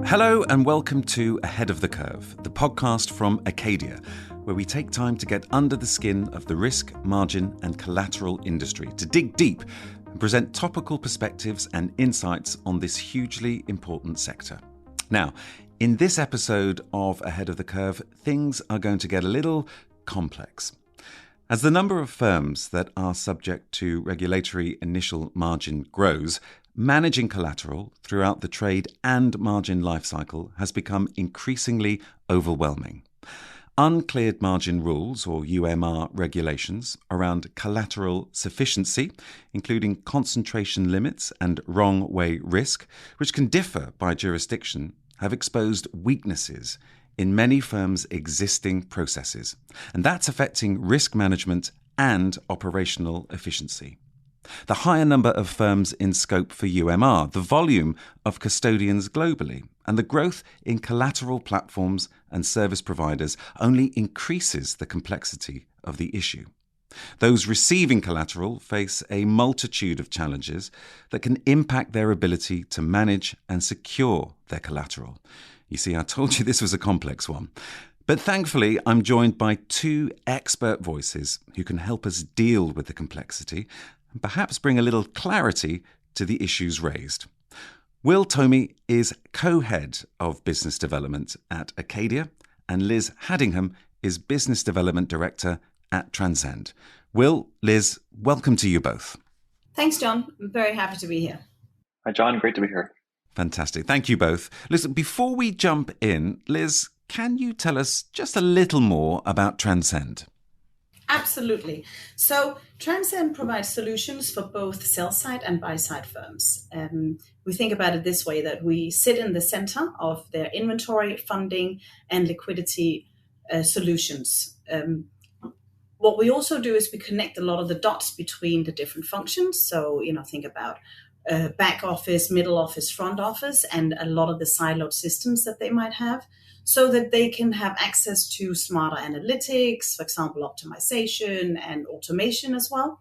Hello and welcome to Ahead of the Curve, the podcast from Acadia, where we take time to get under the skin of the risk, margin and collateral industry, to dig deep and present topical perspectives and insights on this hugely important sector. Now, in this episode of Ahead of the Curve, things are going to get a little complex. As the number of firms that are subject to regulatory initial margin grows, managing collateral throughout the trade and margin lifecycle has become increasingly overwhelming. Uncleared Margin Rules, or UMR regulations, around collateral sufficiency, including concentration limits and wrong-way risk, which can differ by jurisdiction, have exposed weaknesses in many firms' existing processes, and that's affecting risk management and operational efficiency. The higher number of firms in scope for UMR, the volume of custodians globally, and the growth in collateral platforms and service providers only increases the complexity of the issue. Those receiving collateral face a multitude of challenges that can impact their ability to manage and secure their collateral. You see, I told you this was a complex one. But thankfully, I'm joined by two expert voices who can help us deal with the complexity and perhaps bring a little clarity to the issues raised. Will Thomey is co-head of business development at Acadia, and Lis Hadingham is business development director at Transcend. Will, Lis, welcome to you both. Thanks, John. I'm very happy to be here. Hi, John. Great to be here. Fantastic. Thank you both. Listen, before we jump in, Lis, can you tell us just a little more about Transcend? Absolutely. So Transcend provides solutions for both sell-side and buy-side firms. We think about it this way, that we sit in the center of their inventory, funding, and liquidity solutions. What we also do is we connect a lot of the dots between the different functions. So, think about back office, middle office, front office, and a lot of the siloed systems that they might have, so that they can have access to smarter analytics, for example, optimization and automation as well.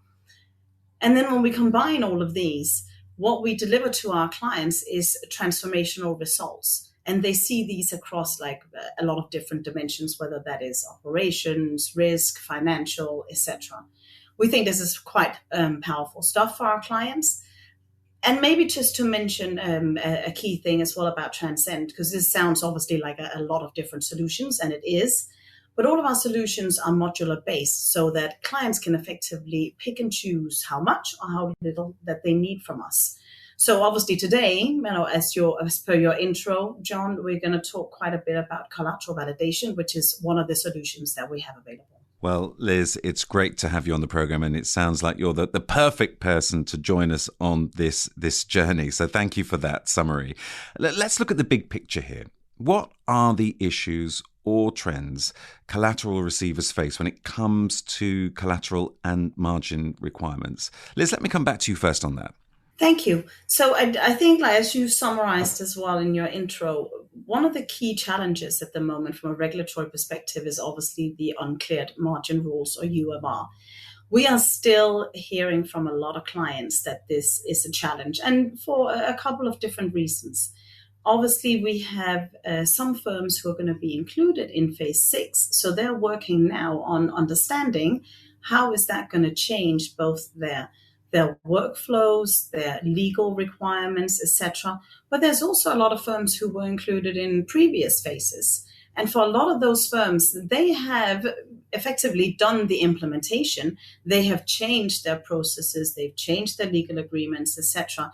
And then when we combine all of these, what we deliver to our clients is transformational results. And they see these across like a lot of different dimensions, whether that is operations, risk, financial, etc. We think this is quite powerful stuff for our clients. And maybe just to mention a key thing as well about Transcend, because this sounds obviously like a lot of different solutions, and it is, but all of our solutions are modular based so that clients can effectively pick and choose how much or how little that they need from us. So obviously today, as per your intro, John, we're going to talk quite a bit about collateral validation, which is one of the solutions that we have available. Well, Lis, it's great to have you on the program, and it sounds like you're the perfect person to join us on this journey. So thank you for that summary. Let's look at the big picture here. What are the issues or trends collateral receivers face when it comes to collateral and margin requirements? Lis, let me come back to you first on that. Thank you. So I think, as you summarized as well in your intro, one of the key challenges at the moment from a regulatory perspective is obviously the Uncleared Margin Rules, or UMR. We are still hearing from a lot of clients that this is a challenge, and for a couple of different reasons. Obviously, we have some firms who are going to be included in phase 6. So they're working now on understanding how is that going to change both their workflows, their legal requirements, etc. But there's also a lot of firms who were included in previous phases. And for a lot of those firms, they have effectively done the implementation. They have changed their processes, they've changed their legal agreements, etc.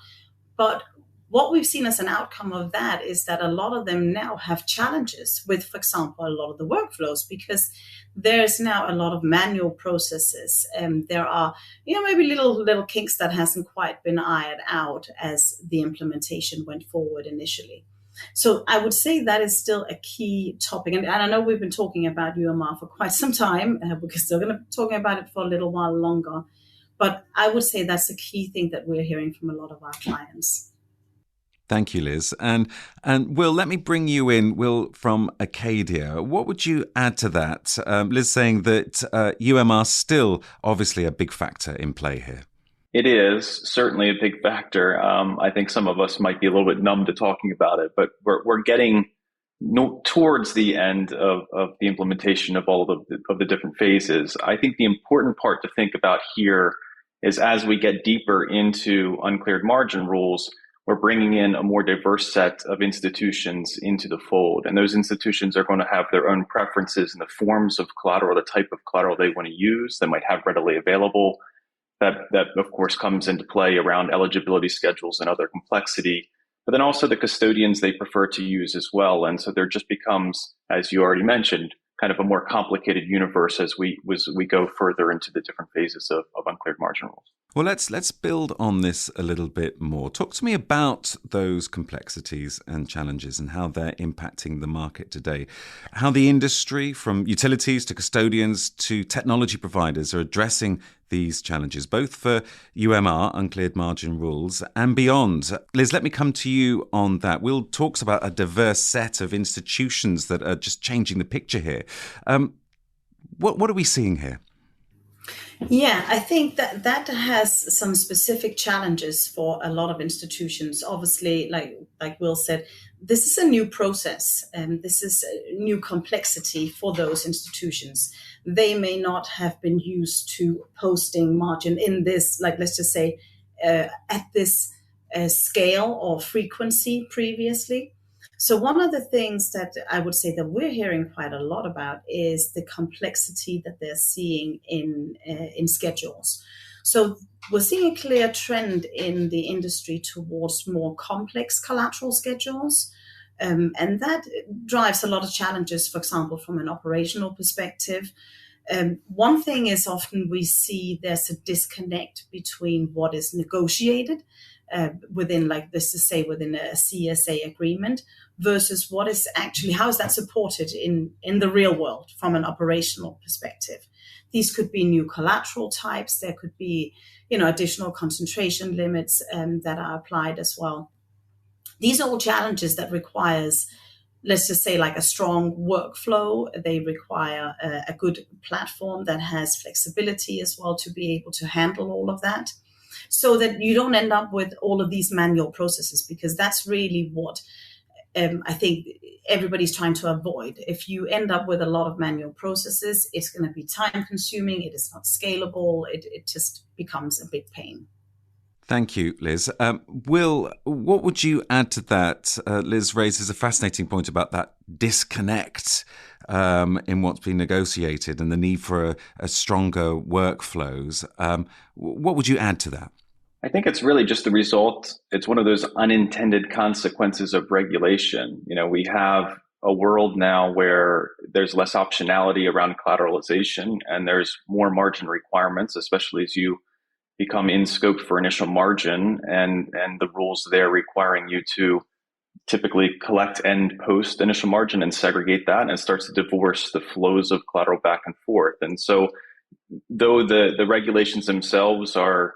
But what we've seen as an outcome of that is that a lot of them now have challenges with, for example, a lot of the workflows, because there's now a lot of manual processes. There are, maybe little kinks that hasn't quite been ironed out as the implementation went forward initially. So I would say that is still a key topic. And I know we've been talking about UMR for quite some time. We're still going to be talking about it for a little while longer. But I would say that's a key thing that we're hearing from a lot of our clients. Thank you, Lis. And Will, let me bring you in, Will, from Acadia. What would you add to that? Lis saying that UMR is still obviously a big factor in play here. It is certainly a big factor. I think some of us might be a little bit numb to talking about it, but we're getting towards the end of the implementation of all of the different phases. I think the important part to think about here is as we get deeper into uncleared margin rules, we're bringing in a more diverse set of institutions into the fold. And those institutions are going to have their own preferences in the forms of collateral, the type of collateral they want to use, they might have readily available. That of course comes into play around eligibility schedules and other complexity, but then also the custodians they prefer to use as well. And so there just becomes, as you already mentioned, kind of a more complicated universe as we go further into the different phases of uncleared margin rules. Well, let's build on this a little bit more. Talk to me about those complexities and challenges and how they're impacting the market today. How the industry, from utilities to custodians to technology providers, are addressing these challenges, both for UMR, Uncleared Margin Rules, and beyond. Liz, let me come to you on that. Will talks about a diverse set of institutions that are just changing the picture here. What are we seeing here? Yeah, I think that has some specific challenges for a lot of institutions. Obviously, like Will said, this is a new process and this is a new complexity for those institutions. They may not have been used to posting margin in this, like let's just say, at this scale or frequency previously. So one of the things that I would say that we're hearing quite a lot about is the complexity that they're seeing in schedules. So we're seeing a clear trend in the industry towards more complex collateral schedules. And that drives a lot of challenges, for example, from an operational perspective. One thing is often we see there's a disconnect between what is negotiated within, like this to say, within a CSA agreement versus what is actually, how is that supported in the real world from an operational perspective. These could be new collateral types. There could be, additional concentration limits that are applied as well. These are all challenges that requires, let's just say, like a strong workflow. They require a good platform that has flexibility as well to be able to handle all of that, so that you don't end up with all of these manual processes, because that's really what I think everybody's trying to avoid. If you end up with a lot of manual processes, it's going to be time consuming. It is not scalable. It just becomes a big pain. Thank you, Liz. Will, what would you add to that? Liz raises a fascinating point about that disconnect in what's been negotiated and the need for a stronger workflows. What would you add to that? I think it's really just the result. It's one of those unintended consequences of regulation. We have a world now where there's less optionality around collateralization and there's more margin requirements, especially as you become in scope for initial margin and the rules there requiring you to typically collect and post initial margin and segregate that, and it starts to divorce the flows of collateral back and forth. And so though the regulations themselves are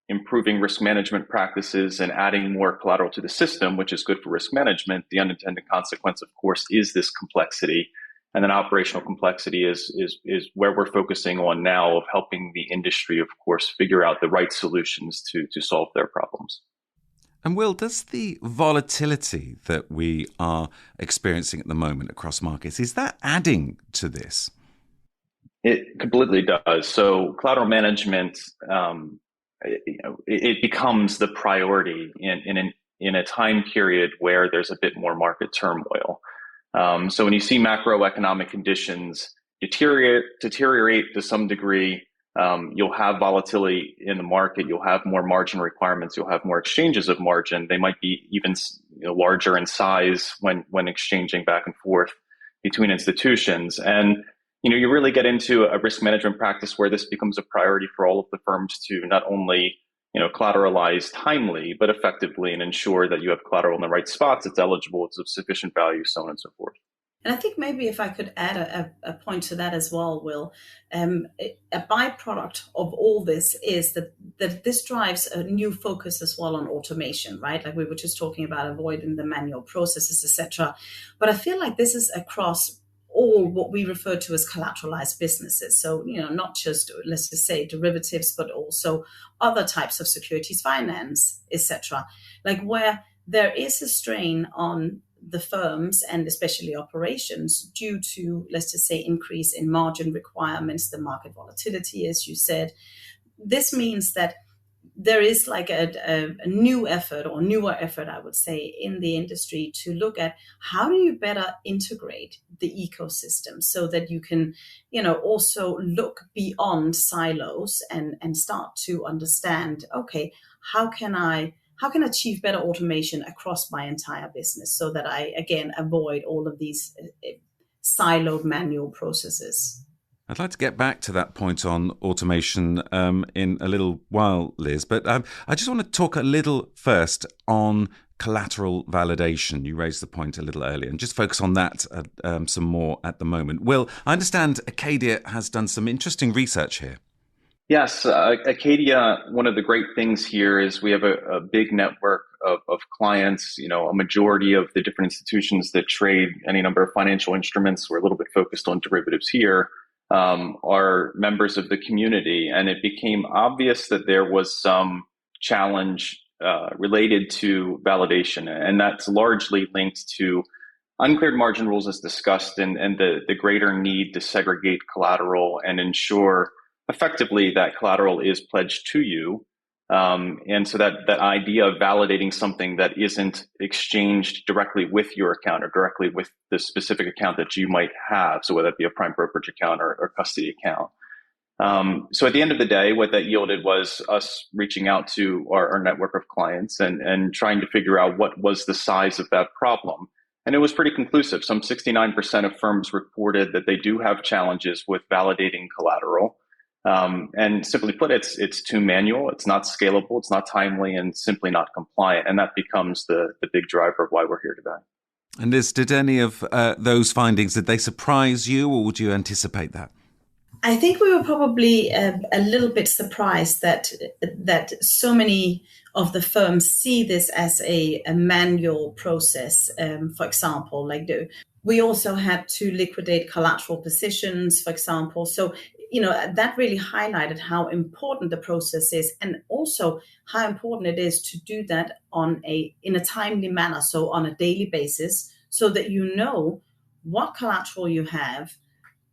improving risk management practices and adding more collateral to the system, which is good for risk management, the unintended consequence, of course, is this complexity. And then operational complexity is where we're focusing on now, of helping the industry, of course, figure out the right solutions to solve their problems. And Will, does the volatility that we are experiencing at the moment across markets, is that adding to this? It completely does. So collateral management, it becomes the priority in a time period where there's a bit more market turmoil. So when you see macroeconomic conditions deteriorate to some degree, you'll have volatility in the market. You'll have more margin requirements. You'll have more exchanges of margin. They might be even larger in size when exchanging back and forth between institutions. And you really get into a risk management practice where this becomes a priority for all of the firms to not only collateralize timely, but effectively, and ensure that you have collateral in the right spots, it's eligible, it's of sufficient value, so on and so forth. And I think maybe if I could add a point to that as well, Will, a byproduct of all this is that this drives a new focus as well on automation, right? Like we were just talking about avoiding the manual processes, etc. But I feel like this is across all what we refer to as collateralized businesses. So, not just, let's just say, derivatives, but also other types of securities finance, etc. Like where there is a strain on the firms and especially operations due to, let's just say, increase in margin requirements, the market volatility, as you said. This means that there is like a new effort or newer effort, I would say, in the industry to look at how do you better integrate the ecosystem so that you can, also look beyond silos and start to understand, okay, how can I achieve better automation across my entire business so that I, again, avoid all of these siloed manual processes. I'd like to get back to that point on automation in a little while, Liz, but I just want to talk a little first on collateral validation. You raised the point a little earlier, and just focus on that some more at the moment. Will, I understand Acadia has done some interesting research here. Yes, Acadia, one of the great things here is we have a big network of clients, a majority of the different institutions that trade any number of financial instruments. We're a little bit focused on derivatives here. Are members of the community, and it became obvious that there was some challenge related to validation, and that's largely linked to uncleared margin rules as discussed, and the greater need to segregate collateral and ensure effectively that collateral is pledged to you. And so that idea of validating something that isn't exchanged directly with your account or directly with the specific account that you might have, so whether it be a prime brokerage account or custody account. So at the end of the day, what that yielded was us reaching out to our network of clients and trying to figure out what was the size of that problem. And it was pretty conclusive. Some 69% of firms reported that they do have challenges with validating collateral. And simply put, it's too manual, it's not scalable, it's not timely, and simply not compliant. And that becomes the big driver of why we're here today. And Liz, did any of those findings, did they surprise you, or would you anticipate that? I think we were probably a little bit surprised that so many of the firms see this as a manual process. For example, we also had to liquidate collateral positions, for example. So, that really highlighted how important the process is, and also how important it is to do that in a timely manner, so on a daily basis, so that you know what collateral you have,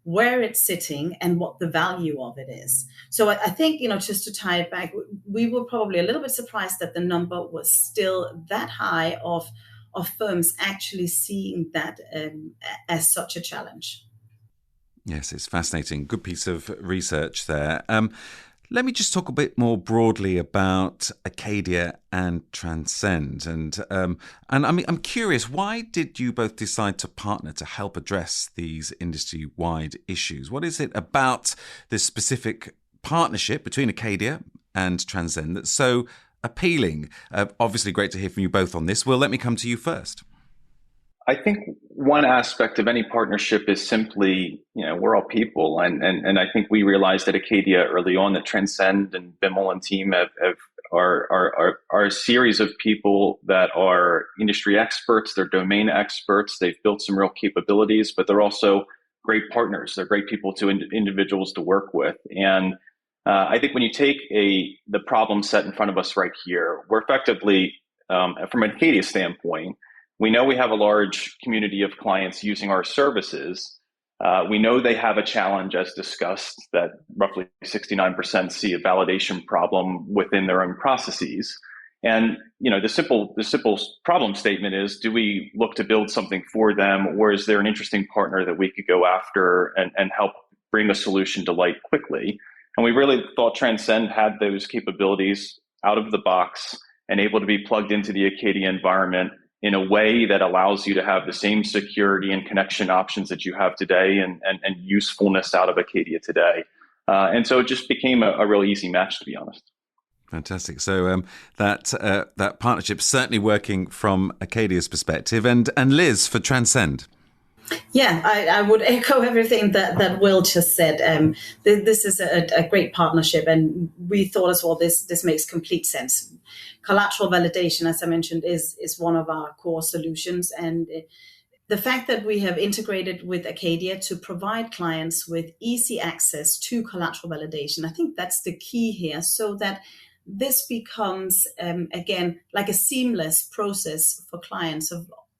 where it's sitting, and what the value of it is. So I think, just to tie it back, we were probably a little bit surprised that the number was still that high of firms actually seeing that as such a challenge. Yes, it's fascinating. Good piece of research there. Let me just talk a bit more broadly about Acadia and Transcend. And I'm curious, why did you both decide to partner to help address these industry-wide issues? What is it about this specific partnership between Acadia and Transcend that's so appealing? Obviously, great to hear from you both on this. Will, let me come to you first. I think one aspect of any partnership is simply, we're all people. And I think we realized at Acadia early on that Transcend and Bimmel and team are a series of people that are industry experts, they're domain experts, they've built some real capabilities, but they're also great partners. They're great people to individuals to work with. And I think when you take the problem set in front of us right here, we're effectively, from an Acadia standpoint, we know we have a large community of clients using our services. We know they have a challenge, as discussed, that roughly 69% see a validation problem within their own processes. And the simple problem statement is: do we look to build something for them, or is there an interesting partner that we could go after and help bring a solution to light quickly? And we really thought Transcend had those capabilities out of the box and able to be plugged into the Acadia environment in a way that allows you to have the same security and connection options that you have today and usefulness out of Acadia today. And so it just became a real easy match, to be honest. Fantastic. So that partnership certainly working from Acadia's perspective. And Liz, for Transcend. Yeah, I would echo everything that Will just said. This is a great partnership, and we thought as well this makes complete sense. Collateral validation, as I mentioned, is one of our core solutions, and the fact that we have integrated with Acadia to provide clients with easy access to collateral validation, I think that's the key here, so that this becomes, again, like a seamless process for clients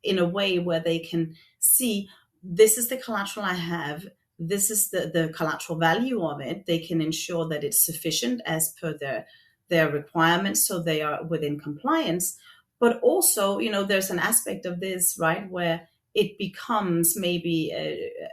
in a way where they can see, this is the collateral I have, this is the collateral value of it. They can ensure that it's sufficient as per their requirements, so they are within compliance. But also, there's an aspect of this, right, where it becomes maybe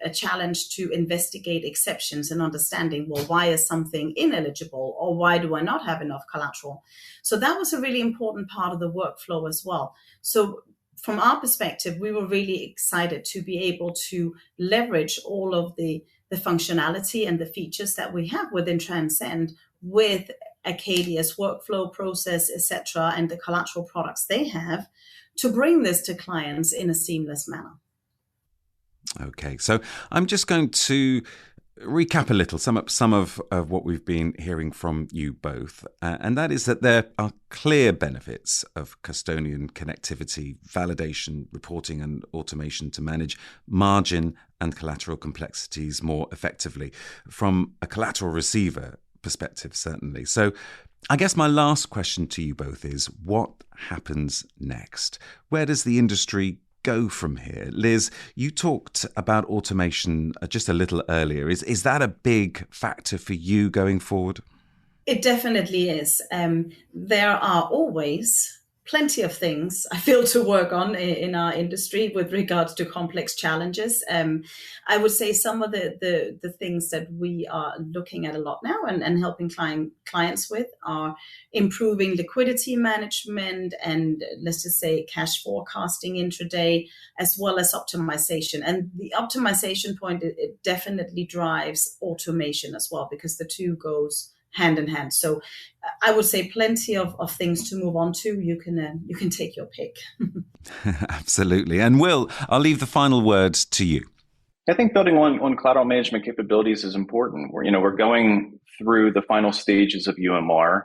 a challenge to investigate exceptions and understanding, well, why is something ineligible, or why do I not have enough collateral? So that was a really important part of the workflow as well. So from our perspective, we were really excited to be able to leverage all of the functionality and the features that we have within Transcend with Acadia's workflow process, etc., and the collateral products they have, to bring this to clients in a seamless manner. Okay, so I'm just going to recap a little, sum up some of what we've been hearing from you both, and that is that there are clear benefits of custodian connectivity, validation, reporting and automation to manage margin and collateral complexities more effectively from a collateral receiver perspective, certainly. So I guess my last question to you both is, what happens next? Where does the industry go from here? Lis, you talked about automation just a little earlier. Is that a big factor for you going forward? It definitely is. There are always plenty of things I feel to work on in our industry with regards to complex challenges. I would say some of the things that we are looking at a lot now and helping clients with are improving liquidity management and, let's just say, cash forecasting intraday, as well as optimization. And the optimization point, it definitely drives automation as well, because the two goes hand in hand. So I would say plenty of things to move on to. You can take your pick. Absolutely. And Will, I'll leave the final words to you. I think building on collateral management capabilities is important. We're going through the final stages of UMR.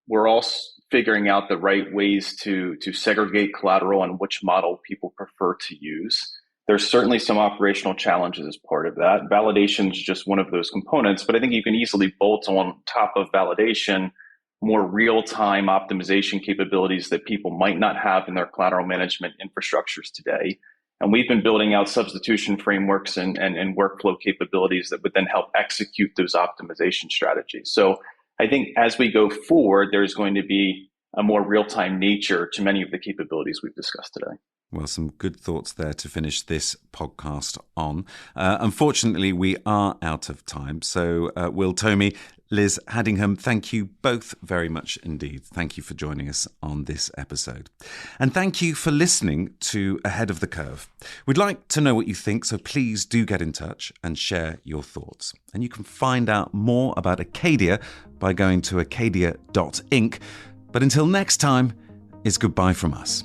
We're also figuring out the right ways to segregate collateral and which model people prefer to use. There's certainly some operational challenges as part of that. Validation is just one of those components, but I think you can easily bolt on top of validation more real-time optimization capabilities that people might not have in their collateral management infrastructures today. And we've been building out substitution frameworks and workflow capabilities that would then help execute those optimization strategies. So I think as we go forward, there's going to be a more real-time nature to many of the capabilities we've discussed today. Well, some good thoughts there to finish this podcast on. Unfortunately, we are out of time. So, Will, Thomey, Lis Hadingham, thank you both very much indeed. Thank you for joining us on this episode. And thank you for listening to Ahead of the Curve. We'd like to know what you think, so please do get in touch and share your thoughts. And you can find out more about Acadia by going to acadia.inc. But until next time, it's goodbye from us.